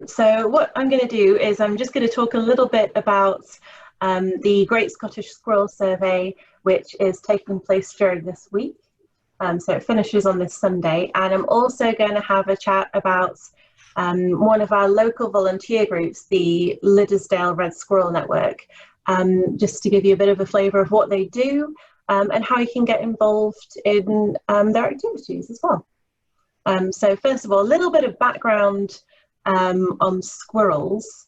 So what I'm going to do is I'm just going to talk a little bit about the Great Scottish Squirrel Survey, which is taking place during this week. So it finishes on this Sunday, and I'm also going to have a chat about one of our local volunteer groups, the Liddesdale Red Squirrel Network, just to give you a bit of a flavour of what they do and how you can get involved in their activities as well. So first of all, a little bit of background on squirrels.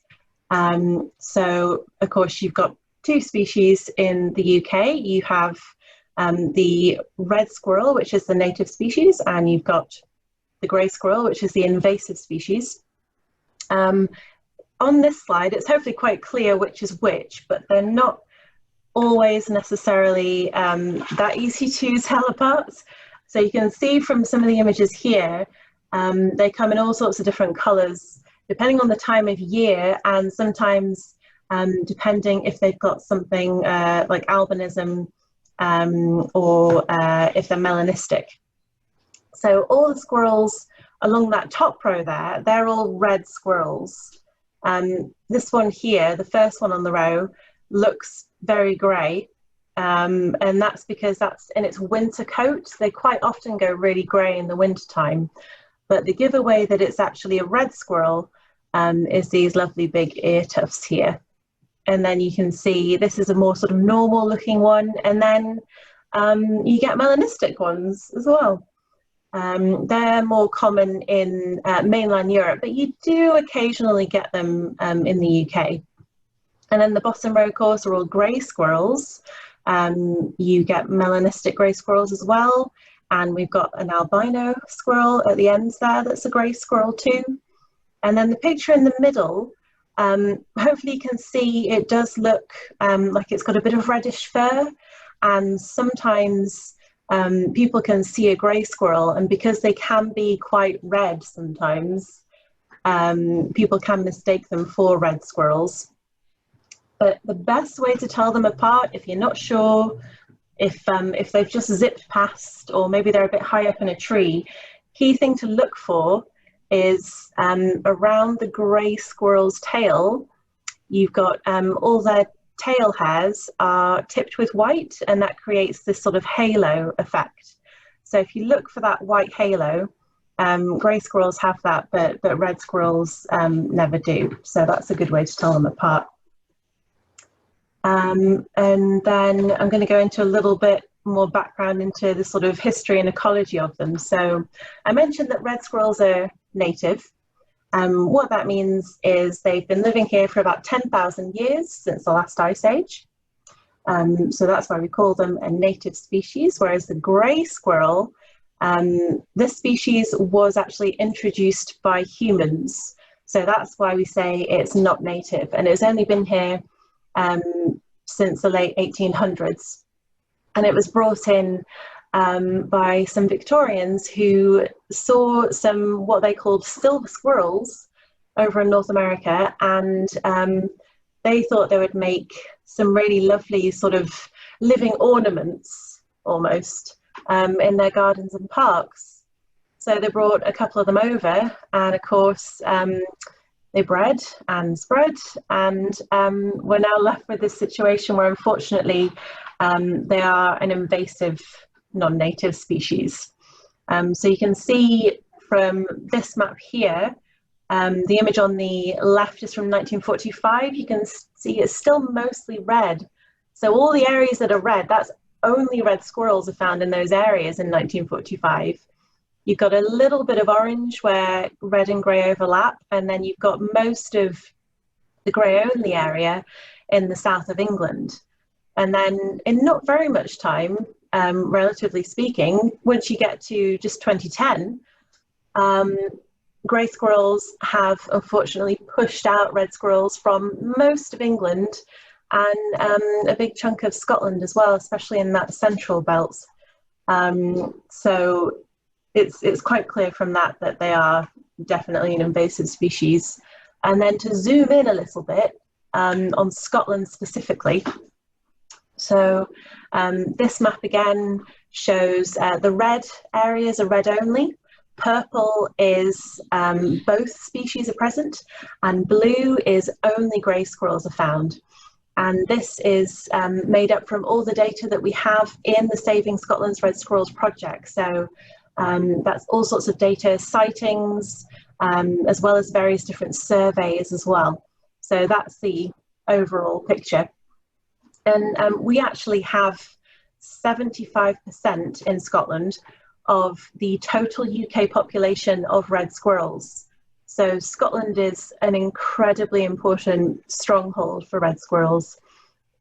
So of course you've got two species in the UK. You have the red squirrel, which is the native species, and you've got the grey squirrel, which is the invasive species. On this slide, it's hopefully quite clear which is which, but they're not always necessarily that easy to tell apart. So you can see from some of the images here, they come in all sorts of different colours, depending on the time of year, and sometimes depending if they've got something like albinism or if they're melanistic. So all the squirrels along that top row there, they're all red squirrels. This one here, the first one on the row, looks very grey. And that's because that's in its winter coat. They quite often go really grey in the winter time, but the giveaway that it's actually a red squirrel is these lovely big ear tufts here. And then you can see this is a more sort of normal looking one, and then you get melanistic ones as well. They're more common in mainland Europe, but you do occasionally get them in the UK. And then the bottom row, of course, are all grey squirrels. You get melanistic grey squirrels as well, and we've got an albino squirrel at the ends there that's a grey squirrel too. And then the picture in the middle, hopefully you can see it does look like it's got a bit of reddish fur, and sometimes people can see a grey squirrel, and because they can be quite red sometimes, people can mistake them for red squirrels. But the best way to tell them apart, if you're not sure, if they've just zipped past, or maybe they're a bit high up in a tree, key thing to look for is around the grey squirrel's tail, you've got all their tail hairs are tipped with white, and that creates this sort of halo effect. So if you look for that white halo, grey squirrels have that, but red squirrels never do. So that's a good way to tell them apart. And then I'm going to go into a little bit more background into the sort of history and ecology of them. So I mentioned that red squirrels are native. What that means is they've been living here for about 10,000 years since the last ice age. So that's why we call them a native species, whereas the grey squirrel, this species was actually introduced by humans. So that's why we say it's not native, and it's only been here since the late 1800s. And it was brought in by some Victorians who saw some what they called silver squirrels over in North America, and they thought they would make some really lovely sort of living ornaments almost in their gardens and parks. So they brought a couple of them over, and of course they bred and spread, and we're now left with this situation where unfortunately they are an invasive non-native species. So you can see from this map here, the image on the left is from 1945. You can see it's still mostly red. So all the areas that are red, that's only red squirrels are found in those areas in 1945. You've got a little bit of orange where red and grey overlap, and then you've got most of the grey only area in the south of England. And then in not very much time, relatively speaking, once you get to just 2010, grey squirrels have unfortunately pushed out red squirrels from most of England and a big chunk of Scotland as well, especially in that central belt. So it's quite clear from that they are definitely an invasive species. And then to zoom in a little bit on Scotland specifically. So this map again shows the red areas are red only, Purple is both species are present, and blue is only grey squirrels are found. And this is made up from all the data that we have in the Saving Scotland's Red Squirrels project. So that's all sorts of data, sightings, as well as various different surveys as well. So that's the overall picture. And we actually have 75% in Scotland of the total UK population of red squirrels. So Scotland is an incredibly important stronghold for red squirrels.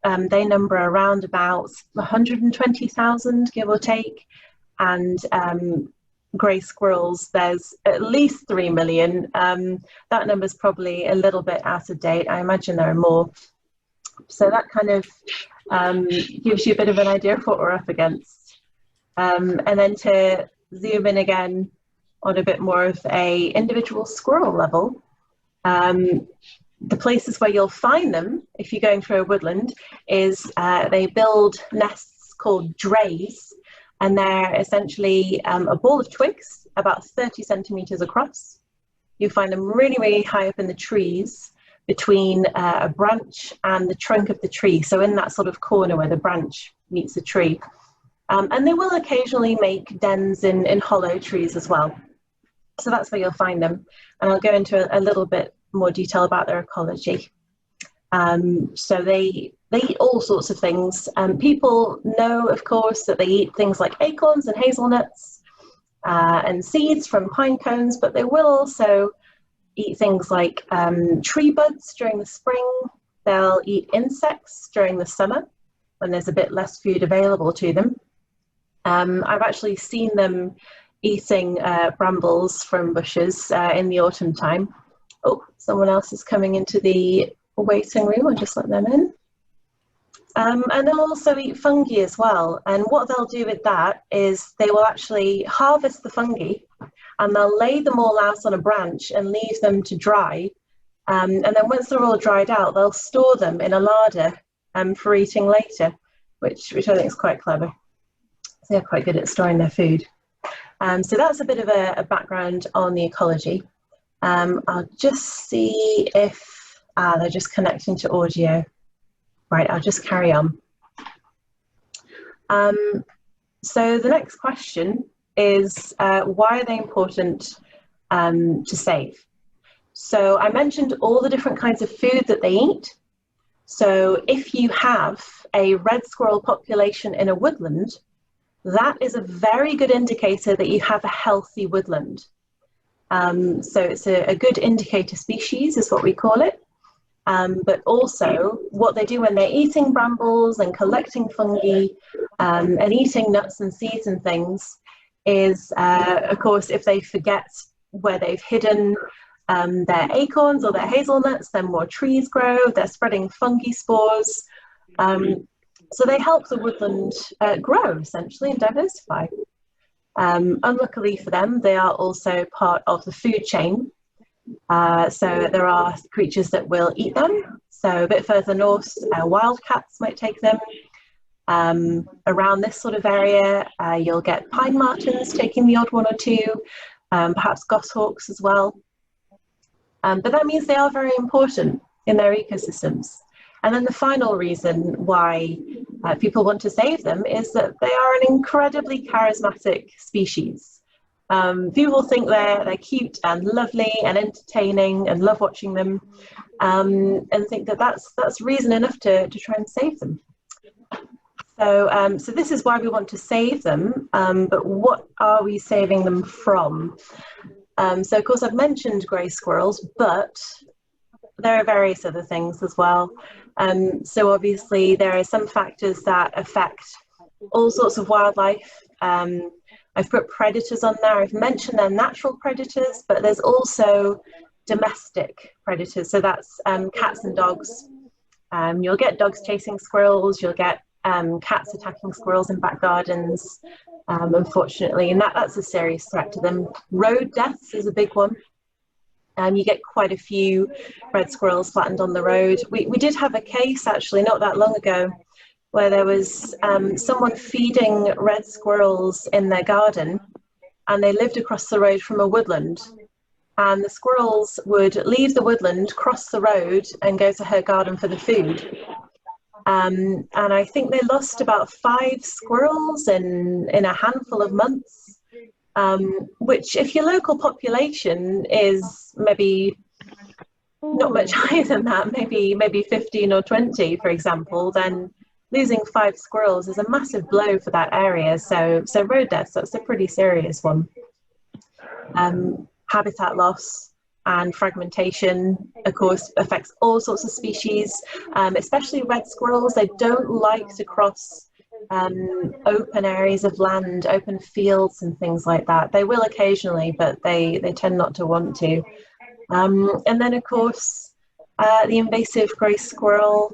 They number around about 120,000, give or take, and grey squirrels, there's at least 3 million. That number's probably a little bit out of date. I imagine there are more. So that kind of gives you a bit of an idea of what we're up against. And then to zoom in again on a bit more of a individual squirrel level, the places where you'll find them if you're going through a woodland is they build nests called drays, and they're essentially a ball of twigs about 30 centimetres across. You find them really, really high up in the trees between a branch and the trunk of the tree, so in that sort of corner where the branch meets the tree. And they will occasionally make dens in hollow trees as well. So that's where you'll find them. And I'll go into a little bit more detail about their ecology. So they eat all sorts of things. People know, of course, that they eat things like acorns and hazelnuts and seeds from pine cones, but they will also eat things like tree buds during the spring. They'll eat insects during the summer when there's a bit less food available to them. I've actually seen them eating brambles from bushes in the autumn time. Oh, someone else is coming into the waiting room. I'll just let them in. And they'll also eat fungi as well. And what they'll do with that is they will actually harvest the fungi and they'll lay them all out on a branch and leave them to dry. And then once they're all dried out, they'll store them in a larder for eating later, which I think is quite clever. So they're quite good at storing their food. So that's a bit of a background on the ecology. I'll just see if they're just connecting to audio. Right, I'll just carry on. So the next question is, why are they important to save? So I mentioned all the different kinds of food that they eat. So if you have a red squirrel population in a woodland, that is a very good indicator that you have a healthy woodland. So it's a good indicator species is what we call it. But also what they do when they're eating brambles and collecting fungi and eating nuts and seeds and things is, of course, if they forget where they've hidden their acorns or their hazelnuts, then more trees grow, they're spreading fungi spores. So they help the woodland grow, essentially, and diversify. Unluckily for them, they are also part of the food chain. So there are creatures that will eat them. So a bit further north, wildcats might take them. Around this sort of area, you'll get pine martens taking the odd one or two, perhaps goshawks as well. But that means they are very important in their ecosystems. And then the final reason why people want to save them is that they are an incredibly charismatic species. People think they're cute and lovely and entertaining and love watching them, and think that that's reason enough to try and save them. So, so this is why we want to save them, but what are we saving them from? So of course I've mentioned grey squirrels, but there are various other things as well. So obviously there are some factors that affect all sorts of wildlife. I've put predators on there. I've mentioned they're natural predators, but there's also domestic predators. So that's cats and dogs. You'll get dogs chasing squirrels. You'll get cats attacking squirrels in back gardens, unfortunately, and that's a serious threat to them. Road deaths is a big one. You get quite a few red squirrels flattened on the road. We did have a case actually not that long ago where there was someone feeding red squirrels in their garden, and they lived across the road from a woodland. And the squirrels would leave the woodland, cross the road, and go to her garden for the food. And I think they lost about 5 squirrels in a handful of months, which, if your local population is maybe not much higher than that, maybe 15 or 20, for example, then losing 5 squirrels is a massive blow for that area. So road deaths, that's a pretty serious one. Habitat loss and fragmentation, of course, affects all sorts of species, especially red squirrels. They don't like to cross open areas of land, open fields and things like that. They will occasionally, but they tend not to want to. And then, of course, the invasive grey squirrel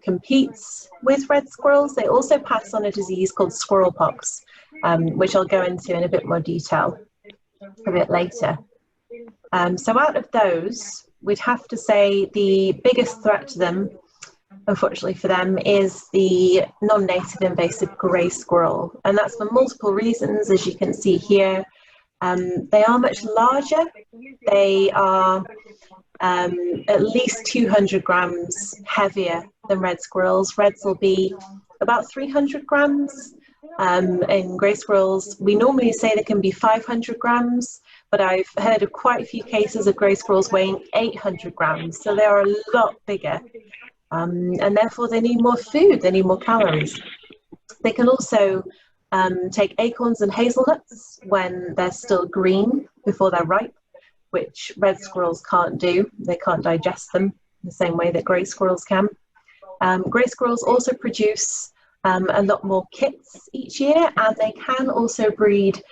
competes with red squirrels. They also pass on a disease called squirrel pox, which I'll go into in a bit more detail a bit later. So out of those, we'd have to say the biggest threat to them, unfortunately for them, is the non-native invasive grey squirrel. And that's for multiple reasons, as you can see here. They are much larger. They are at least 200 grams heavier than red squirrels. Reds will be about 300 grams. In grey squirrels, we normally say they can be 500 grams, but I've heard of quite a few cases of grey squirrels weighing 800 grams, so they are a lot bigger, and therefore they need more food, they need more calories. They can also take acorns and hazelnuts when they're still green before they're ripe, which red squirrels can't do. They can't digest them the same way that grey squirrels can. Grey squirrels also produce a lot more kits each year, and they can also breed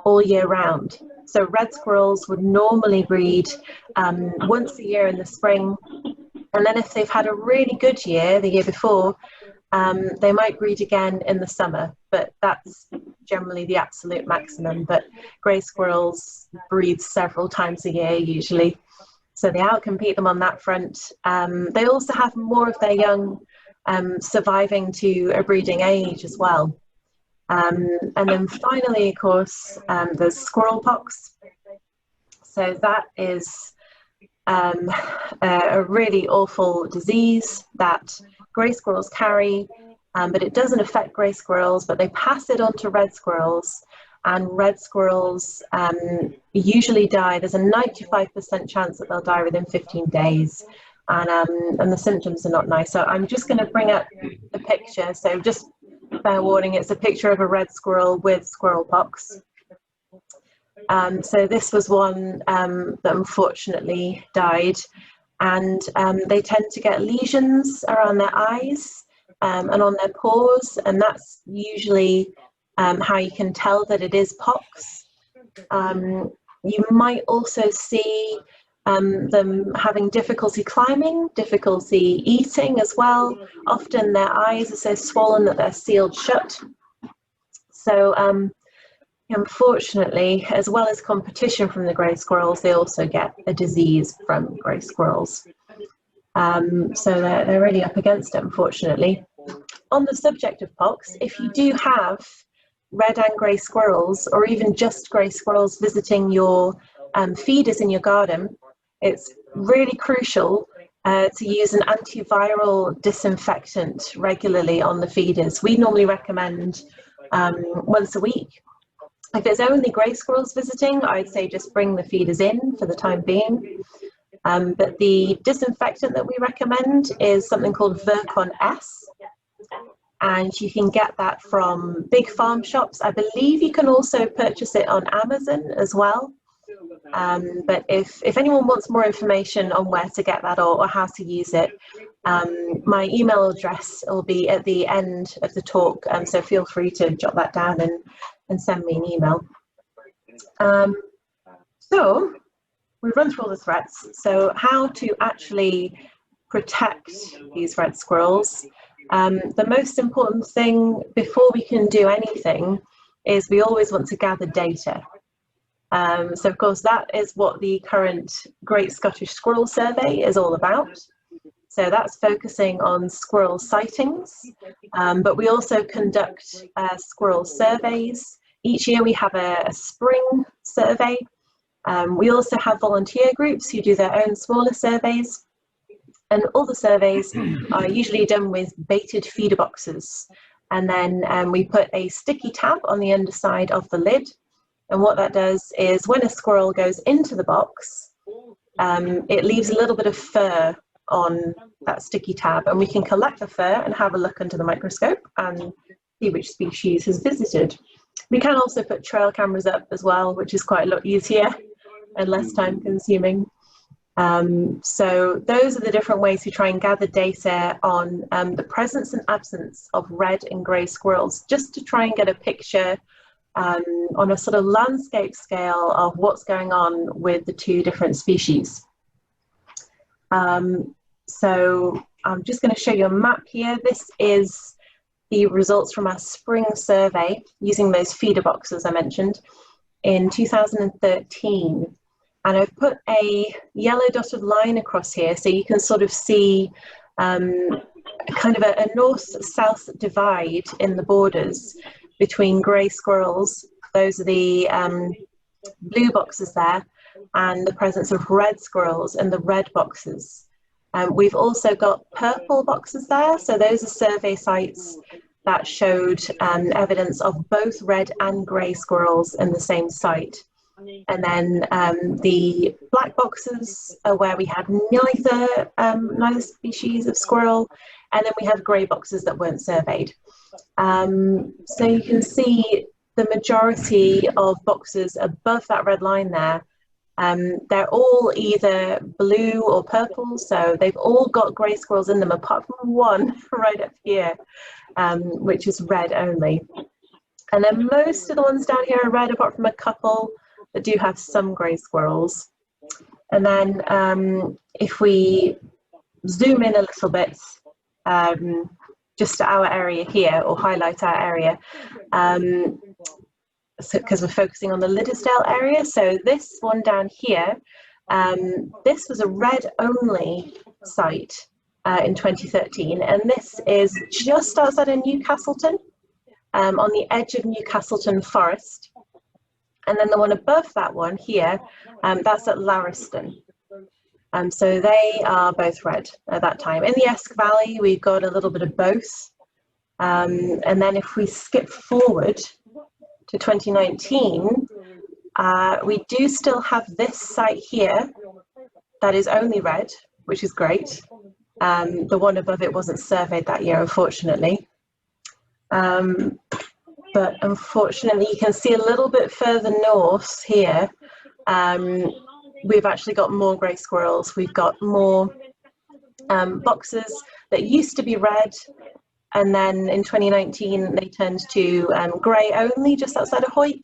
all year round. So red squirrels would normally breed once a year in the spring, and then if they've had a really good year the year before, they might breed again in the summer, but that's generally the absolute maximum. But grey squirrels breed several times a year usually, so they outcompete them on that front. They also have more of their young surviving to a breeding age as well. And then finally, of course, there's squirrel pox. So that is a really awful disease that grey squirrels carry, but it doesn't affect grey squirrels, but they pass it on to red squirrels, and red squirrels usually die. There's a 95% chance that they'll die within 15 days. And the symptoms are not nice. So I'm just going to bring up the picture. So just fair warning, it's a picture of a red squirrel with squirrel pox. So this was one that unfortunately died, and they tend to get lesions around their eyes and on their paws, and that's usually how you can tell that it is pox. You might also see them having difficulty climbing, difficulty eating as well. Often their eyes are so swollen that they're sealed shut. So unfortunately, as well as competition from the grey squirrels, they also get a disease from grey squirrels. So they're really up against it, unfortunately. On the subject of pox, if you do have red and grey squirrels, or even just grey squirrels visiting your feeders in your garden, it's really crucial to use an antiviral disinfectant regularly on the feeders. We normally recommend once a week. If it's only grey squirrels visiting, I'd say just bring the feeders in for the time being. But the disinfectant that we recommend is something called Virkon S, and you can get that from big farm shops. I believe you can also purchase it on Amazon as well. But if anyone wants more information on where to get that or how to use it, my email address will be at the end of the talk, so feel free to jot that down and send me an email. So we've run through all the threats. So how to actually protect these red squirrels. The most important thing before we can do anything is we always want to gather data. So of course that is what the current Great Scottish Squirrel Survey is all about. So that's focusing on squirrel sightings, but we also conduct squirrel surveys Each year we have a spring survey. We also have volunteer groups who do their own smaller surveys, and all the surveys are usually done with baited feeder boxes. And then we put a sticky tab on the underside of the lid. And what that does is when a squirrel goes into the box, it leaves a little bit of fur on that sticky tab, and we can collect the fur and have a look under the microscope and see which species has visited. We can also put trail cameras up as well, which is quite a lot easier and less time consuming. So those are the different ways we try and gather data on the presence and absence of red and grey squirrels, just to try and get a picture on a sort of landscape scale of what's going on with the two different species. So I'm just going to show you a map here. This is the results from our spring survey using those feeder boxes I mentioned in 2013. And I've put a yellow dotted line across here so you can sort of see kind of a north-south divide in the borders between grey squirrels. Those are the blue boxes there, and the presence of red squirrels in the red boxes. We've also got purple boxes there, so those are survey sites that showed evidence of both red and grey squirrels in the same site. And then the black boxes are where we had neither species of squirrel, and then we have grey boxes that weren't surveyed. So you can see the majority of boxes above that red line there, they're all either blue or purple, so they've all got grey squirrels in them apart from one right up here, which is red only. And then most of the ones down here are red apart from a couple that do have some grey squirrels. And then if we zoom in a little bit, just to our area here, or highlight our area, because we're focusing on the Liddesdale area. So this one down here, this was a red only site in 2013, and this is just outside of Newcastleton, on the edge of Newcastleton Forest. And then the one above that one here, that's at Larriston. So they are both red at that time. In the Esk Valley, we've got a little bit of both. And then if we skip forward to 2019, we do still have this site here that is only red, which is great. The one above it wasn't surveyed that year, unfortunately. But unfortunately, you can see a little bit further north here, we've actually got more grey squirrels. We've got more boxes that used to be red, and then in 2019 they turned to grey only just outside of Hoyk,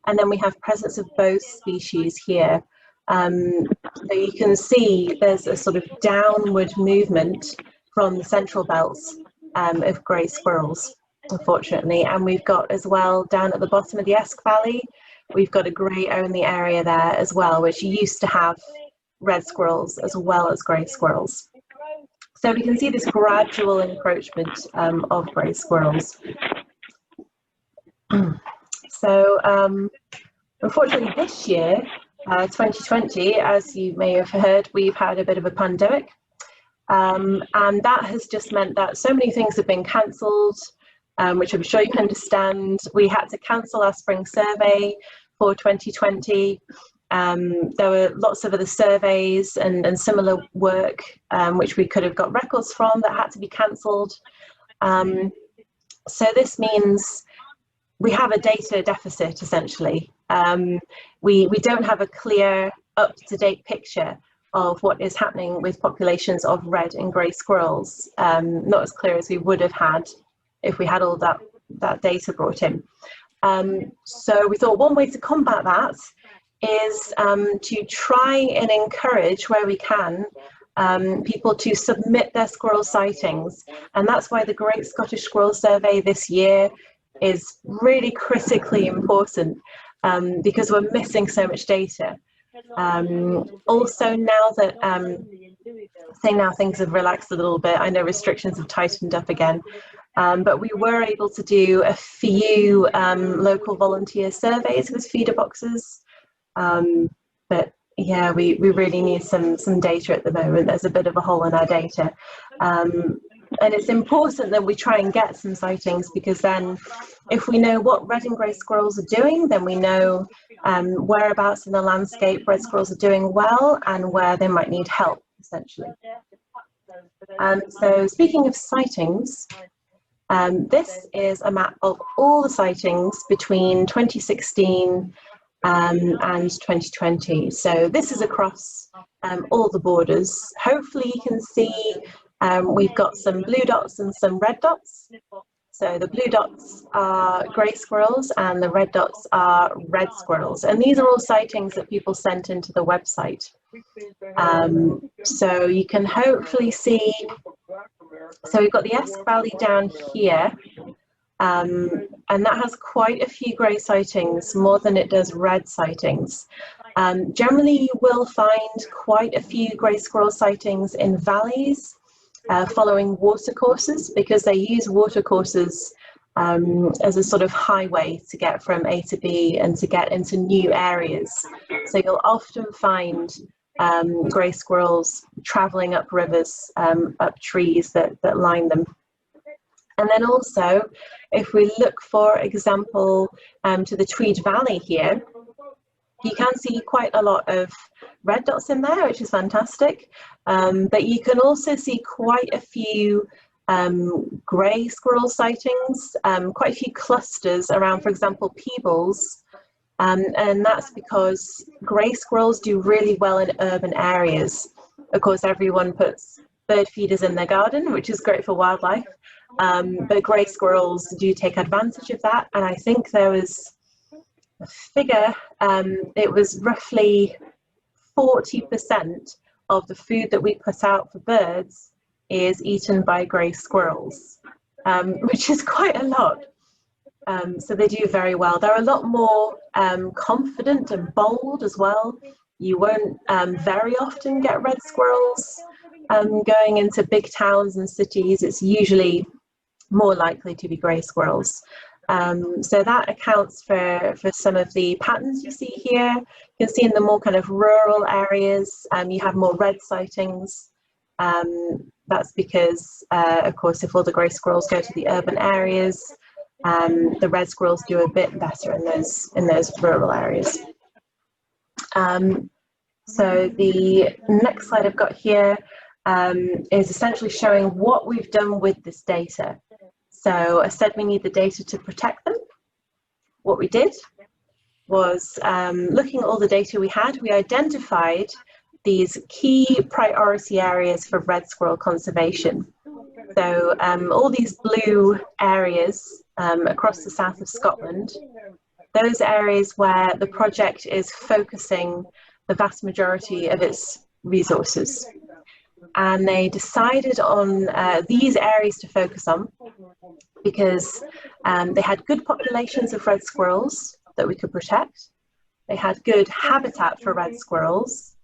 and then we have presence of both species here. So you can see there's a sort of downward movement from the central belts of grey squirrels, unfortunately. And we've got as well down at the bottom of the Esk Valley, we've got a grey only area there as well, which used to have red squirrels as well as grey squirrels. So we can see this gradual encroachment of grey squirrels. So unfortunately this year, 2020, as you may have heard, we've had a bit of a pandemic, and that has just meant that so many things have been cancelled, which I'm sure you can understand. We had to cancel our spring survey for 2020. There were lots of other surveys and similar work which we could have got records from that had to be cancelled. So this means we have a data deficit, essentially. We don't have a clear, up-to-date picture of what is happening with populations of red and grey squirrels, not as clear as we would have had if we had all that data brought in. So we thought one way to combat that is to try and encourage, where we can, people to submit their squirrel sightings. And that's why the Great Scottish Squirrel Survey this year is really critically important, because we're missing so much data. Also, now that now things have relaxed a little bit, I know restrictions have tightened up again. But we were able to do a few local volunteer surveys with feeder boxes. But yeah, we really need some data at the moment. There's a bit of a hole in our data. And it's important that we try and get some sightings, because then if we know what red and grey squirrels are doing, then we know whereabouts in the landscape red squirrels are doing well and where they might need help, essentially. So speaking of sightings, this is a map of all the sightings between 2016 and 2020. So this is across all the borders. Hopefully you can see we've got some blue dots and some red dots. So the blue dots are grey squirrels and the red dots are red squirrels. And these are all sightings that people sent into the website. So you can hopefully see, so we've got the Esk Valley down here, and that has quite a few grey sightings, more than it does red sightings. Generally you will find quite a few grey squirrel sightings in valleys, following watercourses, because they use watercourses as a sort of highway to get from A to B and to get into new areas. So you'll often find grey squirrels travelling up rivers, up trees that line them. And then also, if we look, for example, to the Tweed Valley here, you can see quite a lot of red dots in there, which is fantastic. But you can also see quite a few grey squirrel sightings, quite a few clusters around, for example, Peebles. And that's because grey squirrels do really well in urban areas. Of course, everyone puts bird feeders in their garden, which is great for wildlife. But grey squirrels do take advantage of that. And I think there was a figure, it was roughly 40% of the food that we put out for birds is eaten by grey squirrels, which is quite a lot. So they do very well. They're a lot more confident and bold as well. You won't very often get red squirrels going into big towns and cities. It's usually more likely to be grey squirrels. So that accounts for some of the patterns you see here. You can see in the more kind of rural areas, you have more red sightings. That's because, of course, if all the grey squirrels go to the urban areas, the red squirrels do a bit better in those rural areas. So the next slide I've got here is essentially showing what we've done with this data. So I said we need the data to protect them. What we did was, looking at all the data we had, we identified these key priority areas for red squirrel conservation. So all these blue areas across the south of Scotland, those areas where the project is focusing the vast majority of its resources. And they decided on these areas to focus on because they had good populations of red squirrels that we could protect. They had good habitat for red squirrels.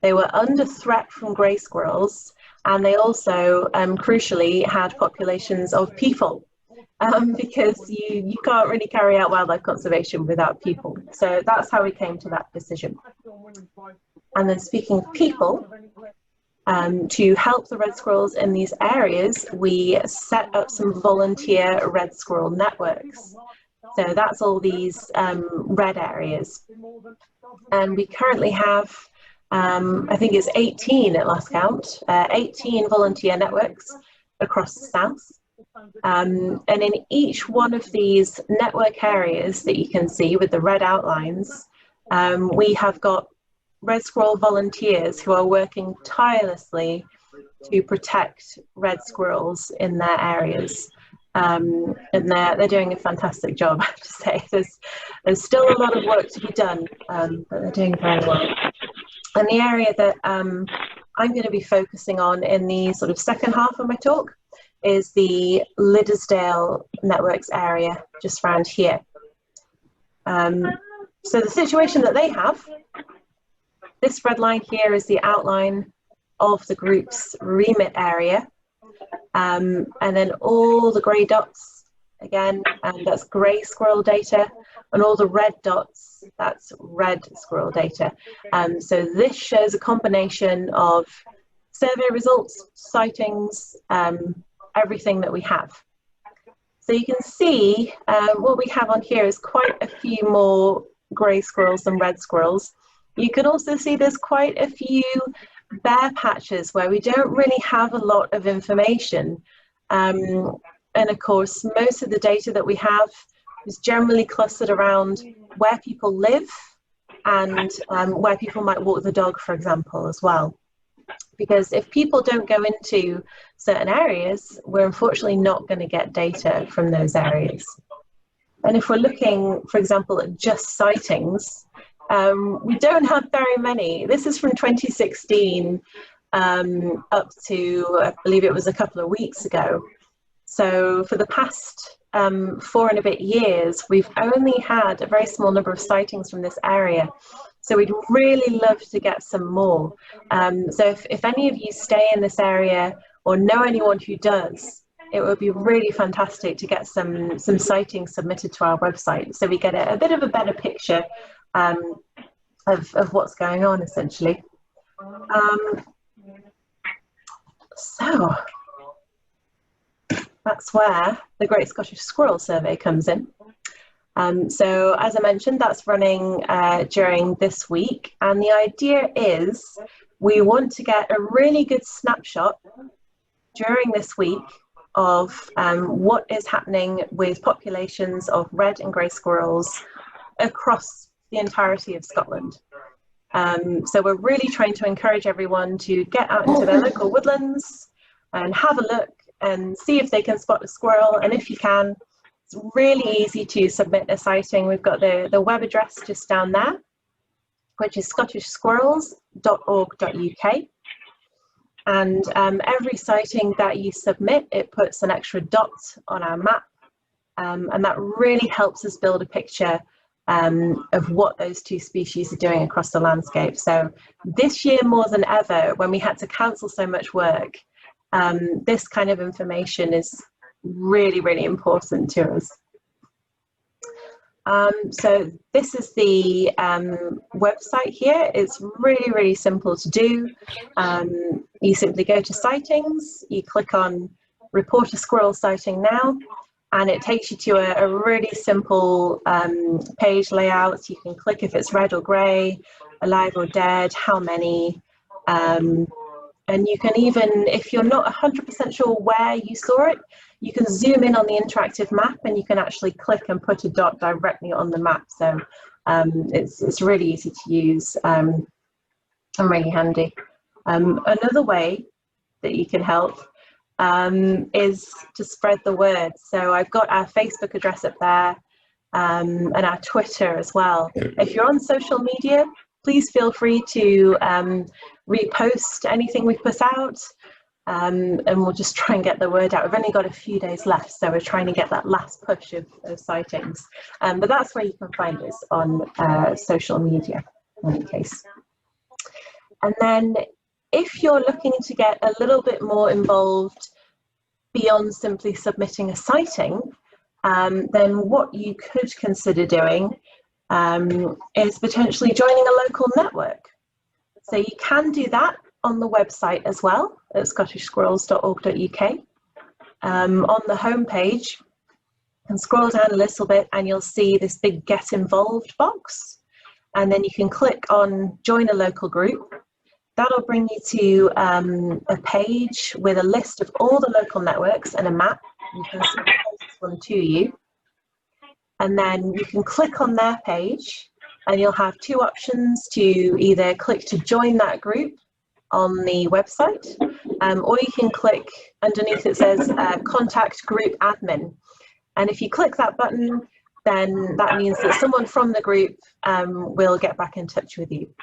They were under threat from grey squirrels, and they also, crucially, had populations of people, because you can't really carry out wildlife conservation without people. So that's how we came to that decision. And then speaking of people, to help the red squirrels in these areas, we set up some volunteer red squirrel networks. So that's all these red areas. And we currently have, I think it's 18 at last count, 18 volunteer networks across the south. And in each one of these network areas that you can see with the red outlines, we have got red squirrel volunteers who are working tirelessly to protect red squirrels in their areas. And they're doing a fantastic job, I have to say. There's still a lot of work to be done, but they're doing very well. And the area that I'm going to be focusing on in the sort of second half of my talk is the Liddesdale Networks area just around here. So the situation that they have, this red line here is the outline of the group's remit area. And then all the grey dots, again, that's grey squirrel data, and all the red dots, that's red squirrel data. So this shows a combination of survey results, sightings, everything that we have. So you can see what we have on here is quite a few more grey squirrels than red squirrels. You can also see there's quite a few bare patches where we don't really have a lot of information. And of course, most of the data that we have is generally clustered around where people live and where people might walk the dog, for example, as well. Because if people don't go into certain areas, we're unfortunately not going to get data from those areas. And if we're looking, for example, at just sightings, we don't have very many. This is from 2016 up to, I believe it was a couple of weeks ago. So for the past 4 and a bit years, we've only had a very small number of sightings from this area. So we'd really love to get some more. So if any of you stay in this area or know anyone who does, it would be really fantastic to get some sightings submitted to our website, so we get a bit of a better picture of what's going on, essentially. So that's where the Great Scottish Squirrel Survey comes in. So as I mentioned, that's running during this week, and the idea is we want to get a really good snapshot during this week of what is happening with populations of red and grey squirrels across the entirety of Scotland. So we're really trying to encourage everyone to get out into their local woodlands and have a look and see if they can spot a squirrel, and if you can, it's really easy to submit a sighting. We've got the web address just down there, which is scottishsquirrels.org.uk. And every sighting that you submit, it puts an extra dot on our map, and that really helps us build a picture of what those two species are doing across the landscape. So this year more than ever, when we had to cancel so much work, this kind of information is really, really important to us. So this is the website here. It's really, really simple to do. You simply go to Sightings, you click on Report a Squirrel Sighting Now, and it takes you to a really simple page layout. You can click if it's red or grey, alive or dead, how many, and you can even, if you're not 100% sure where you saw it, you can zoom in on the interactive map and you can actually click and put a dot directly on the map. So it's really easy to use and really handy. Another way that you can help is to spread the word. So I've got our Facebook address up there and our Twitter as well. If you're on social media, please feel free to repost anything we put out, and we'll just try and get the word out. We've only got a few days left, so we're trying to get that last push of sightings. But that's where you can find us on social media, in any case. And then if you're looking to get a little bit more involved beyond simply submitting a sighting, then what you could consider doing is potentially joining a local network. So you can do that on the website as well, at scottishsquirrels.org.uk. On the homepage, you can scroll down a little bit and you'll see this big Get Involved box. And then you can click on Join a Local Group. That'll bring you to a page with a list of all the local networks and a map. You can see the closest one to you. And then you can click on their page and you'll have two options to either click to join that group on the website, or you can click underneath, it says Contact Group Admin. And if you click that button, then that means that someone from the group will get back in touch with you.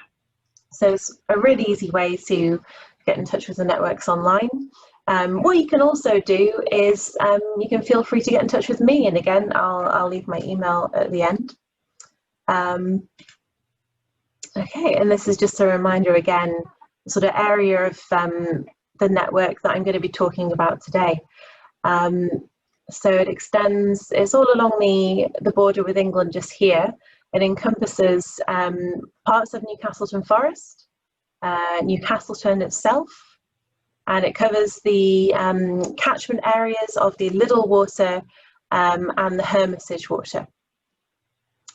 So it's a really easy way to get in touch with the networks online. What you can also do is you can feel free to get in touch with me, and again, I'll leave my email at the end. Okay, and this is just a reminder again, sort of area of the network that I'm going to be talking about today. So it extends, it's all along the border with England just here. It encompasses parts of Newcastleton Forest, Newcastleton itself, and it covers the catchment areas of the Liddell Water and the Hermitage Water,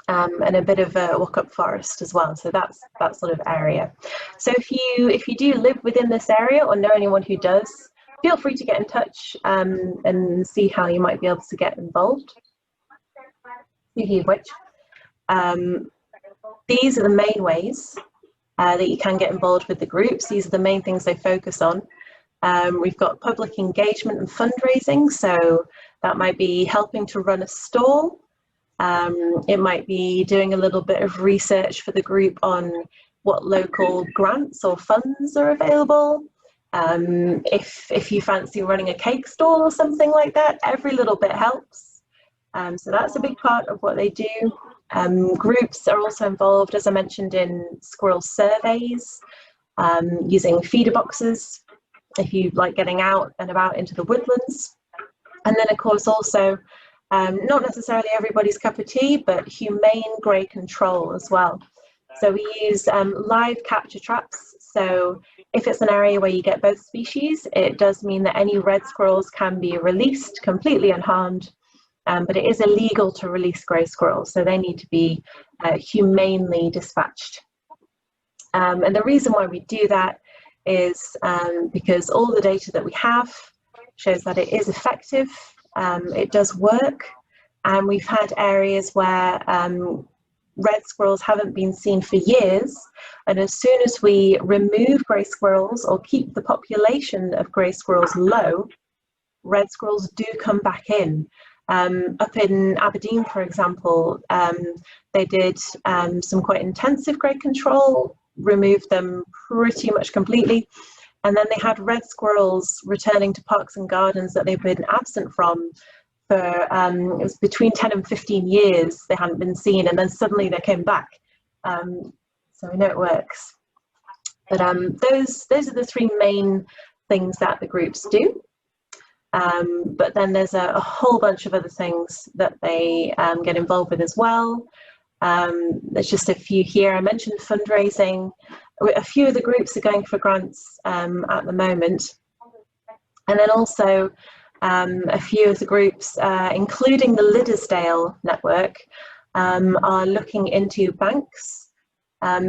and a bit of Walkup Forest as well. So that's that sort of area. So if you do live within this area or know anyone who does, feel free to get in touch and see how you might be able to get involved. Speaking of which, these are the main ways that you can get involved with the groups. These are the main things they focus on. We've got public engagement and fundraising, so that might be helping to run a stall. It might be doing a little bit of research for the group on what local grants or funds are available. If you fancy running a cake stall or something like that, every little bit helps. So that's a big part of what they do. Groups are also involved, as I mentioned, in squirrel surveys, using feeder boxes, if you like getting out and about into the woodlands. And then, of course, also, not necessarily everybody's cup of tea, but humane grey control as well. So we use live capture traps. So if it's an area where you get both species, it does mean that any red squirrels can be released completely unharmed. But it is illegal to release grey squirrels, so they need to be humanely dispatched. And the reason why we do that is because all the data that we have shows that it is effective, it does work, and we've had areas where red squirrels haven't been seen for years, and as soon as we remove grey squirrels or keep the population of grey squirrels low, red squirrels do come back in. Up in Aberdeen, for example, they did some quite intensive grey control, removed them pretty much completely, and then they had red squirrels returning to parks and gardens that they've been absent from for it was between 10 and 15 years they hadn't been seen, and then suddenly they came back. So I know it works. But those are the three main things that the groups do. But then there's a whole bunch of other things that they get involved with as well. There's just a few here. I mentioned fundraising. A few of the groups are going for grants at the moment. And then also a few of the groups, including the Liddesdale Network, are looking into banks.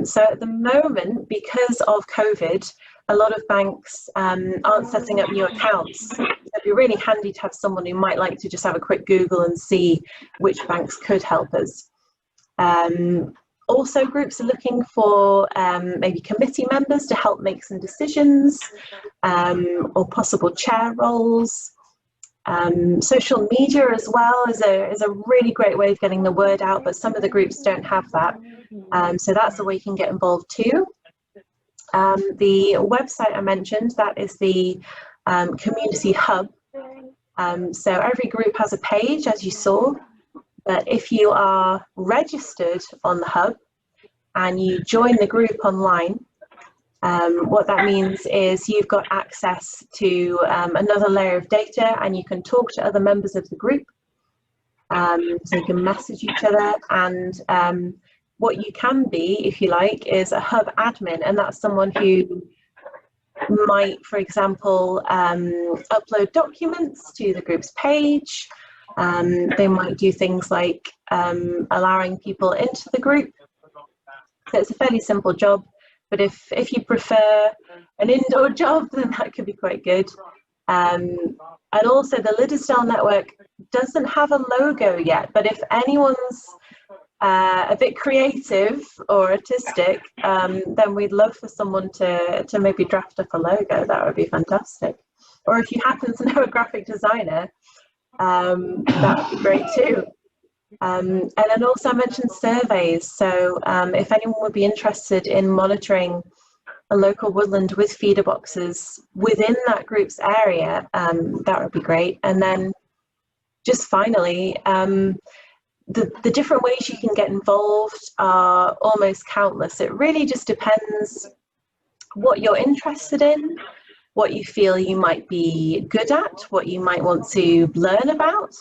So at the moment, because of COVID, a lot of banks aren't setting up new accounts. So it'd be really handy to have someone who might like to just have a quick Google and see which banks could help us. Also, groups are looking for maybe committee members to help make some decisions, or possible chair roles. Social media as well is a really great way of getting the word out, but some of the groups don't have that. So that's a way you can get involved too. The website I mentioned, that is the community hub. So every group has a page, as you saw, but if you are registered on the hub and you join the group online, what that means is you've got access to another layer of data, and you can talk to other members of the group. So you can message each other, and what you can be, if you like, is a hub admin, and that's someone who might, for example, upload documents to the group's page. They might do things like allowing people into the group. So it's a fairly simple job, but if you prefer an indoor job, then that could be quite good. And also the Liddesdale Network doesn't have a logo yet, but if anyone's a bit creative or artistic, then we'd love for someone to maybe draft up a logo. That would be fantastic. Or if you happen to know a graphic designer, that would be great too. And then also I mentioned surveys. So if anyone would be interested in monitoring a local woodland with feeder boxes within that group's area, that would be great. And then just finally, the different ways you can get involved are almost countless. It really just depends what you're interested in. what you feel you might be good at, what you might want to learn about.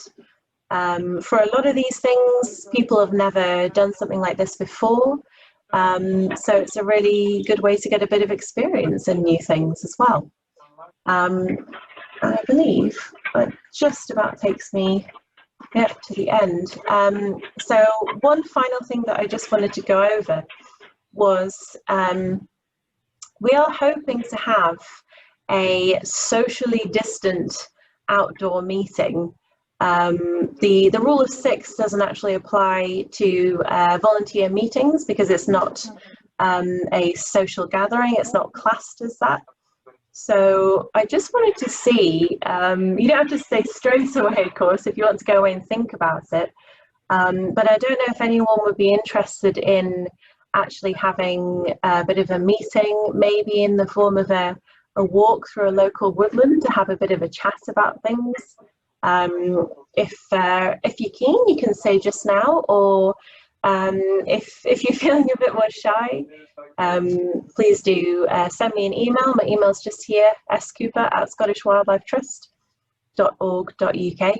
For a lot of these things, people have never done something like this before. So it's a really good way to get a bit of experience in new things as well. I believe that just about takes me to the end. So one final thing that I just wanted to go over was we are hoping to have a socially distant outdoor meeting. The rule of 6 doesn't actually apply to volunteer meetings because it's not a social gathering, it's not classed as that. So I just wanted to see, you don't have to say straight away, of course, if you want to go away and think about it, but I don't know if anyone would be interested in actually having a bit of a meeting, maybe in the form of a walk through a local woodland to have a bit of a chat about things. If you're keen, you can say just now, or if you're feeling a bit more shy, please do send me an email. My email's just here, scooper@scottishwildlifetrust.org.uk.